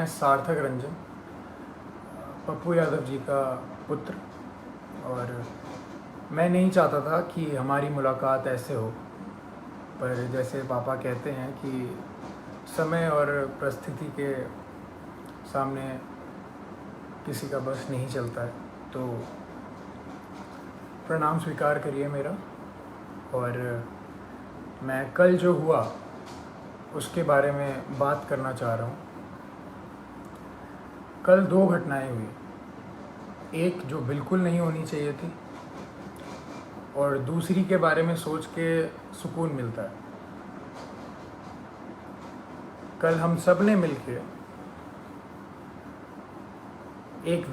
मैं सार्थक रंजन, पप्पू यादव जी का पुत्र, और मैं नहीं चाहता था कि हमारी मुलाकात ऐसे हो, पर जैसे पापा कहते हैं कि समय और परिस्थिति के सामने किसी का बस नहीं चलता है, तो प्रणाम स्वीकार करिए मेरा। और मैं कल जो हुआ उसके बारे में बात करना चाह रहा हूँ। कल दो घटनाएं हुई, एक जो बिल्कुल नहीं होनी चाहिए थी और दूसरी के बारे में सोच के सुकून मिलता है। कल हम सब ने मिलके एक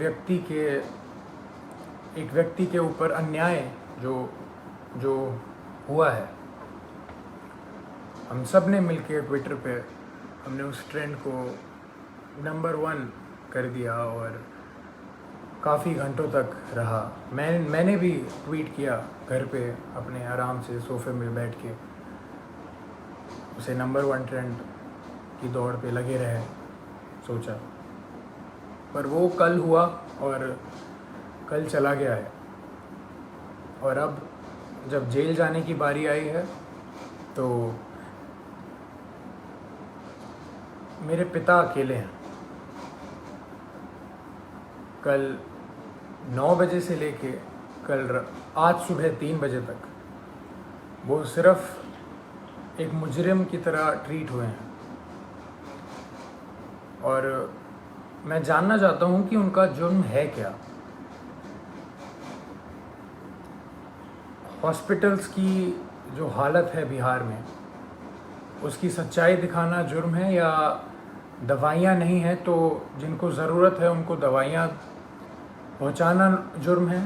व्यक्ति के ऊपर अन्याय जो हुआ है, हम सब ने मिलके ट्विटर पे हमने उस ट्रेंड को नंबर 1 कर दिया और काफ़ी घंटों तक रहा। मैंने भी ट्वीट किया घर पे अपने आराम से सोफे में बैठ के, उसे नंबर 1 ट्रेंड की दौड़ पे लगे रहे सोचा। पर वो कल हुआ और कल चला गया है, और अब जब जेल जाने की बारी आई है तो मेरे पिता अकेले हैं। कल 9 बजे से लेके आज सुबह 3 बजे तक वो सिर्फ एक मुजरिम की तरह ट्रीट हुए हैं, और मैं जानना चाहता हूँ कि उनका जुर्म है क्या। हॉस्पिटल्स की जो हालत है बिहार में, उसकी सच्चाई दिखाना जुर्म है, या दवाइयाँ नहीं हैं तो जिनको ज़रूरत है उनको दवाइयाँ पहुँचाना जुर्म है,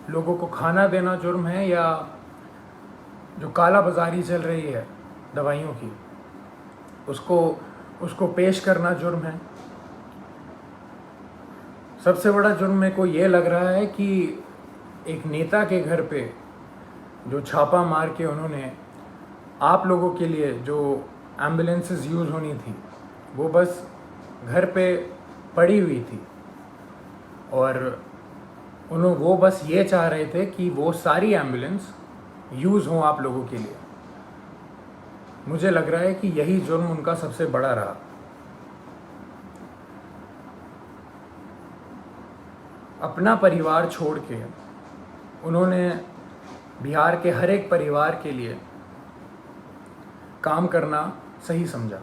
लोगों को खाना देना जुर्म है, या जो काला बाज़ारी चल रही है दवाइयों की उसको पेश करना जुर्म है। सबसे बड़ा जुर्म मेरे को ये लग रहा है कि एक नेता के घर पे जो छापा मार के उन्होंने आप लोगों के लिए जो एम्बुलेंसेस यूज़ होनी थी वो बस घर पे पड़ी हुई थी, और वो बस ये चाह रहे थे कि वो सारी एम्बुलेंस यूज़ हों आप लोगों के लिए। मुझे लग रहा है कि यही जुर्म उनका सबसे बड़ा रहा। अपना परिवार छोड़ के उन्होंने बिहार के हर एक परिवार के लिए काम करना सही समझा।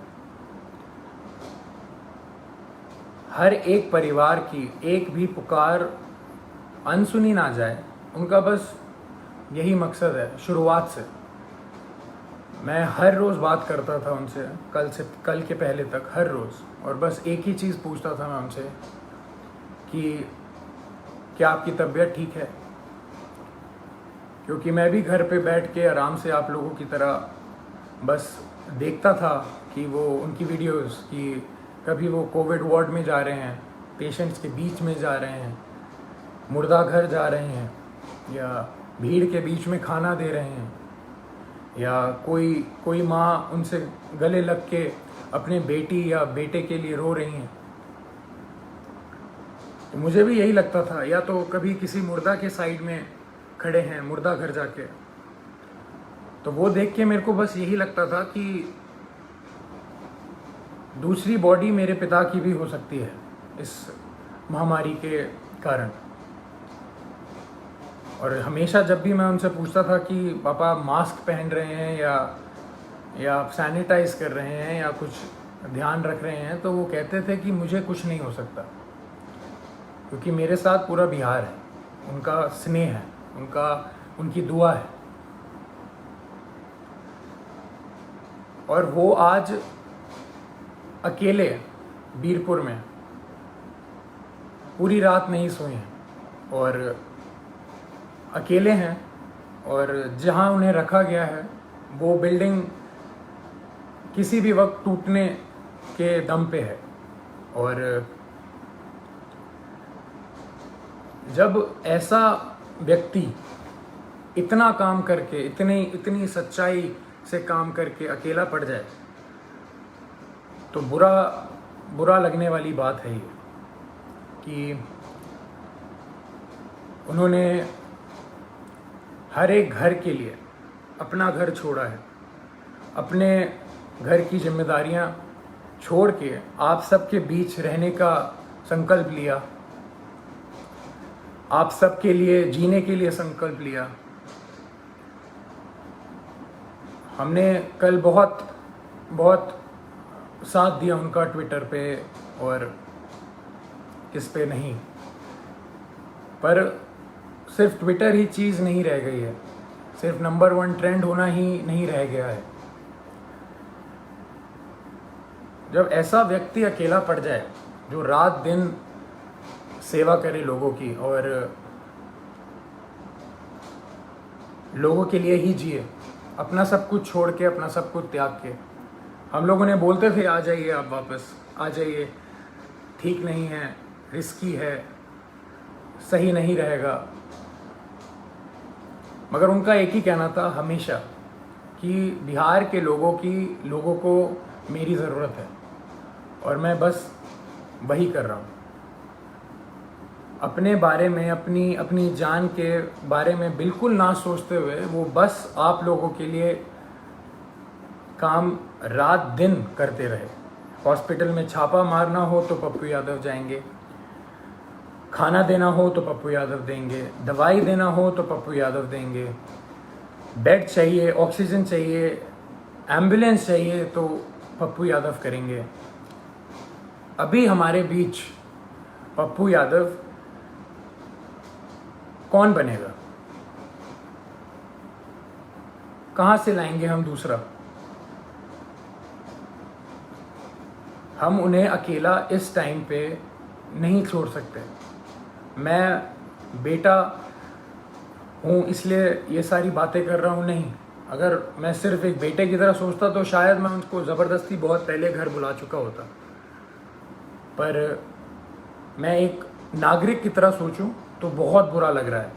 हर एक परिवार की एक भी पुकार अनसुनी ना जाए, उनका बस यही मकसद है। शुरुआत से मैं हर रोज़ बात करता था उनसे, कल के पहले तक हर रोज़, और बस एक ही चीज़ पूछता था मैं उनसे कि क्या आपकी तबीयत ठीक है, क्योंकि मैं भी घर पे बैठ के आराम से आप लोगों की तरह बस देखता था कि वो उनकी वीडियोस कि कभी वो कोविड वार्ड में जा रहे हैं, पेशेंट्स के बीच में जा रहे हैं, मुर्दा घर जा रहे हैं, या भीड़ के बीच में खाना दे रहे हैं, या कोई माँ उनसे गले लग के अपने बेटी या बेटे के लिए रो रही हैं। तो मुझे भी यही लगता था, या तो कभी किसी मुर्दा के साइड में खड़े हैं मुर्दा घर जाके, तो वो देख के मेरे को बस यही लगता था कि दूसरी बॉडी मेरे पिता की भी हो सकती है इस महामारी के कारण। और हमेशा जब भी मैं उनसे पूछता था कि पापा मास्क पहन रहे हैं या सैनिटाइज कर रहे हैं या कुछ ध्यान रख रहे हैं, तो वो कहते थे कि मुझे कुछ नहीं हो सकता, क्योंकि मेरे साथ पूरा बिहार है, उनका स्नेह है, उनकी दुआ है। और वो आज अकेले बीरपुर में पूरी रात नहीं सोए हैं और अकेले हैं, और जहां उन्हें रखा गया है वो बिल्डिंग किसी भी वक्त टूटने के दम पे है। और जब ऐसा व्यक्ति इतना काम करके, इतनी सच्चाई से काम करके अकेला पड़ जाए, तो बुरा बुरा लगने वाली बात है ये कि उन्होंने हर एक घर के लिए अपना घर छोड़ा है, अपने घर की जिम्मेदारियां छोड़ के आप सबके बीच रहने का संकल्प लिया, आप सबके लिए जीने के लिए संकल्प लिया। हमने कल बहुत बहुत साथ दिया उनका ट्विटर पे और किस पे नहीं, पर सिर्फ ट्विटर ही चीज़ नहीं रह गई है, सिर्फ नंबर 1 ट्रेंड होना ही नहीं रह गया है। जब ऐसा व्यक्ति अकेला पड़ जाए जो रात दिन सेवा करे लोगों की और लोगों के लिए ही जिए, अपना सब कुछ छोड़ के, अपना सब कुछ त्याग के। हम लोगों ने बोलते थे आ जाइए, आप वापस आ जाइए, ठीक नहीं है, रिस्की है, सही नहीं रहेगा, मगर उनका एक ही कहना था हमेशा कि बिहार के लोगों को मेरी ज़रूरत है और मैं बस वही कर रहा हूँ। अपने बारे में, अपनी जान के बारे में बिल्कुल ना सोचते हुए वो बस आप लोगों के लिए काम रात दिन करते रहे। हॉस्पिटल में छापा मारना हो तो पप्पू यादव जाएंगे, खाना देना हो तो पप्पू यादव देंगे, दवाई देना हो तो पप्पू यादव देंगे, बेड चाहिए, ऑक्सीजन चाहिए, एम्बुलेंस चाहिए तो पप्पू यादव करेंगे। अभी हमारे बीच पप्पू यादव कौन बनेगा? कहाँ से लाएंगे हम दूसरा? हम उन्हें अकेला इस टाइम पे नहीं छोड़ सकते। मैं बेटा हूँ इसलिए ये सारी बातें कर रहा हूँ, नहीं। अगर मैं सिर्फ एक बेटे की तरह सोचता तो शायद मैं उनको ज़बरदस्ती बहुत पहले घर बुला चुका होता, पर मैं एक नागरिक की तरह सोचूं तो बहुत बुरा लग रहा है।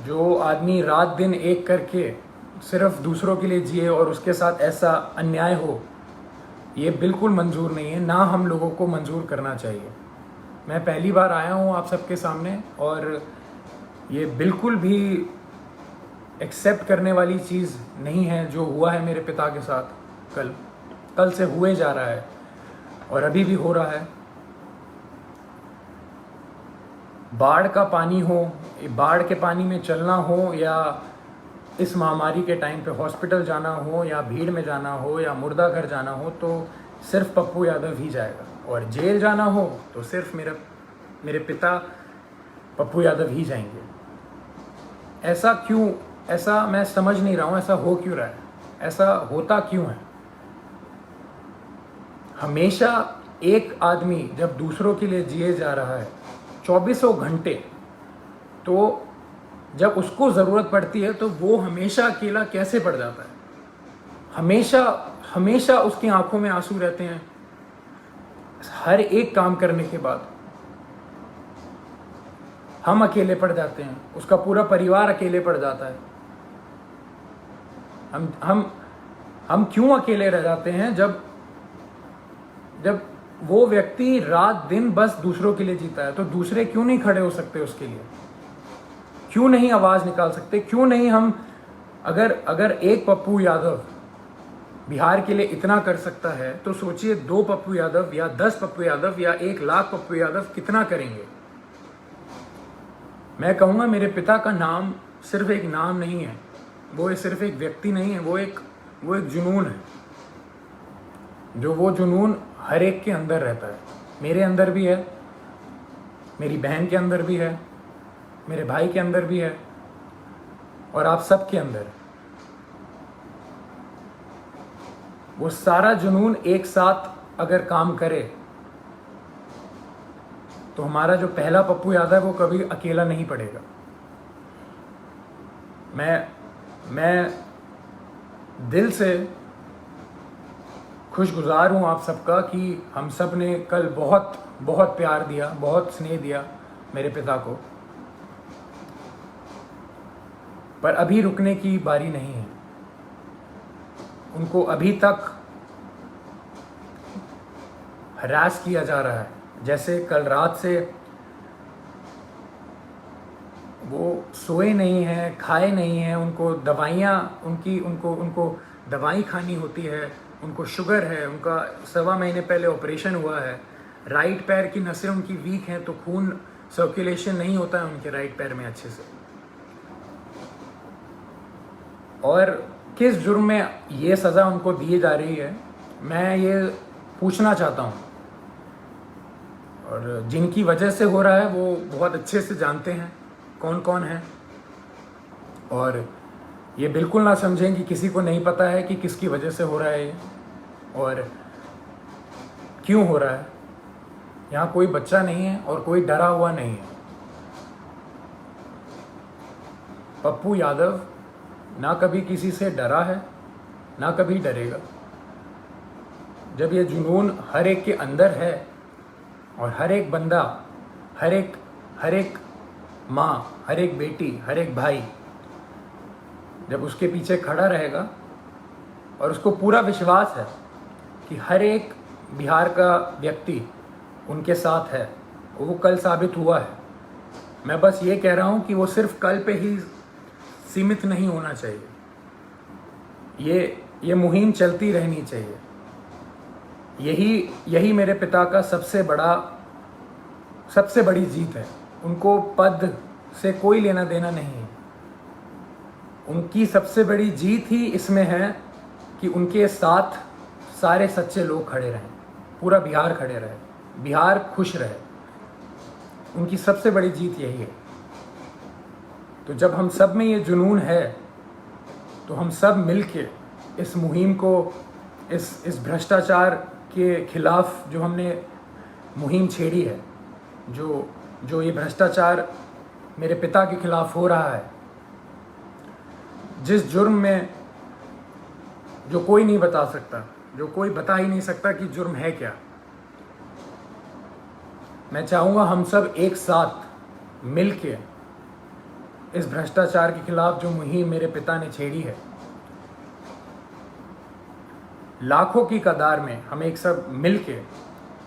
जो आदमी रात दिन एक करके सिर्फ दूसरों के लिए जिए और उसके साथ ऐसा अन्याय हो, ये बिल्कुल मंजूर नहीं है, ना हम लोगों को मंजूर करना चाहिए। मैं पहली बार आया हूँ आप सबके सामने और ये बिल्कुल भी एक्सेप्ट करने वाली चीज़ नहीं है जो हुआ है मेरे पिता के साथ। कल से हुए जा रहा है और अभी भी हो रहा है। बाढ़ का पानी हो, बाढ़ के पानी में चलना हो, या इस महामारी के टाइम पे हॉस्पिटल जाना हो, या भीड़ में जाना हो, या मुर्दा घर जाना हो, तो सिर्फ पप्पू यादव ही जाएगा। और जेल जाना हो तो सिर्फ मेरे पिता पप्पू यादव ही जाएंगे। ऐसा क्यों? ऐसा मैं समझ नहीं रहा हूँ, ऐसा हो क्यों रहा है? ऐसा होता क्यों है? हमेशा एक आदमी जब दूसरों के लिए जिए जा रहा है 2400 घंटे, तो जब उसको ज़रूरत पड़ती है तो वो हमेशा अकेला कैसे पड़ जाता है? हमेशा उसकी आंखों में आंसू रहते हैं हर एक काम करने के बाद। हम अकेले पड़ जाते हैं, उसका पूरा परिवार अकेले पड़ जाता है। हम क्यों अकेले रह जाते हैं जब वो व्यक्ति रात दिन बस दूसरों के लिए जीता है? तो दूसरे क्यों नहीं खड़े हो सकते उसके लिए? क्यों नहीं आवाज़ निकाल सकते? क्यों नहीं हम, अगर एक पप्पू यादव बिहार के लिए इतना कर सकता है तो सोचिए 2 पप्पू यादव या 10 पप्पू यादव या 1 लाख पप्पू यादव कितना करेंगे। मैं कहूँगा मेरे पिता का नाम सिर्फ एक नाम नहीं है, वो सिर्फ एक व्यक्ति नहीं है, वो एक जुनून है। वो जुनून हर एक के अंदर रहता है। मेरे अंदर भी है, मेरी बहन के अंदर भी है, मेरे भाई के अंदर भी है, और आप सब के अंदर। वो सारा जुनून एक साथ अगर काम करे तो हमारा जो पहला पप्पू यादव है वो कभी अकेला नहीं पड़ेगा। मैं दिल से खुशगुजार हूँ आप सबका कि हम सब ने कल बहुत बहुत प्यार दिया, बहुत स्नेह दिया मेरे पिता को, पर अभी रुकने की बारी नहीं है। उनको अभी तक हरास किया जा रहा है। जैसे कल रात से वो सोए नहीं हैं, खाए नहीं हैं, उनको दवाइयाँ उनको दवाई खानी होती है, उनको शुगर है, उनका 1.25 महीने पहले ऑपरेशन हुआ है, राइट पैर की नसें उनकी वीक हैं तो खून सर्कुलेशन नहीं होता है उनके राइट पैर में अच्छे से। और किस जुर्म में ये सज़ा उनको दी जा रही है, मैं ये पूछना चाहता हूँ। और जिनकी वजह से हो रहा है वो बहुत अच्छे से जानते हैं कौन कौन है, और ये बिल्कुल ना समझें कि किसी को नहीं पता है कि किसकी वजह से हो रहा है ये और क्यों हो रहा है। यहाँ कोई बच्चा नहीं है और कोई डरा हुआ नहीं है। पप्पू यादव ना कभी किसी से डरा है, ना कभी डरेगा। जब ये जुनून हर एक के अंदर है और हर एक बंदा, हर एक माँ, हर एक बेटी, हर एक भाई जब उसके पीछे खड़ा रहेगा और उसको पूरा विश्वास है कि हर एक बिहार का व्यक्ति उनके साथ है, वो कल साबित हुआ है। मैं बस ये कह रहा हूँ कि वो सिर्फ कल पे ही सीमित नहीं होना चाहिए, ये मुहिम चलती रहनी चाहिए। यही मेरे पिता का सबसे बड़ी जीत है। उनको पद से कोई लेना देना नहीं है। उनकी सबसे बड़ी जीत ही इसमें है कि उनके साथ सारे सच्चे लोग खड़े रहें, पूरा बिहार खड़े रहे, बिहार खुश रहे। उनकी सबसे बड़ी जीत यही है। तो जब हम सब में ये जुनून है तो हम सब मिलके इस मुहिम को, इस भ्रष्टाचार के खिलाफ जो हमने मुहिम छेड़ी है, जो ये भ्रष्टाचार मेरे पिता के खिलाफ हो रहा है, जिस जुर्म में जो कोई नहीं बता सकता, जो कोई बता ही नहीं सकता कि जुर्म है क्या। मैं चाहूँगा हम सब एक साथ मिलके इस भ्रष्टाचार के खिलाफ जो मुहिम मेरे पिता ने छेड़ी है, लाखों की कतार में हम एक सब मिलके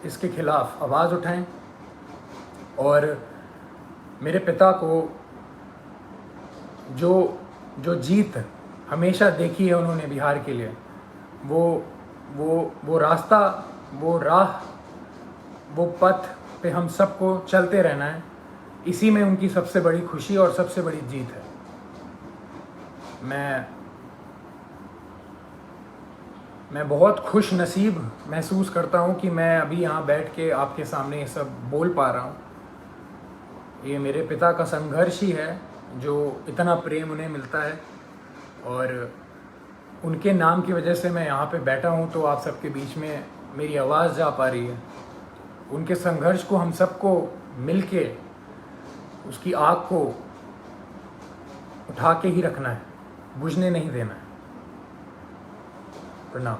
इसके खिलाफ आवाज़ उठाएं और मेरे पिता को जो जीत हमेशा देखी है उन्होंने बिहार के लिए, वो रास्ता, वो राह, वो पथ पे हम सबको चलते रहना है। इसी में उनकी सबसे बड़ी खुशी और सबसे बड़ी जीत है। मैं बहुत खुश नसीब महसूस करता हूँ कि मैं अभी यहाँ बैठ के आपके सामने ये सब बोल पा रहा हूँ। ये मेरे पिता का संघर्ष ही है जो इतना प्रेम उन्हें मिलता है, और उनके नाम की वजह से मैं यहाँ पे बैठा हूँ तो आप सबके बीच में मेरी आवाज़ जा पा रही है। उनके संघर्ष को हम सबको मिलके उसकी आग को उठा के ही रखना है, बुझने नहीं देना है। प्रणाम।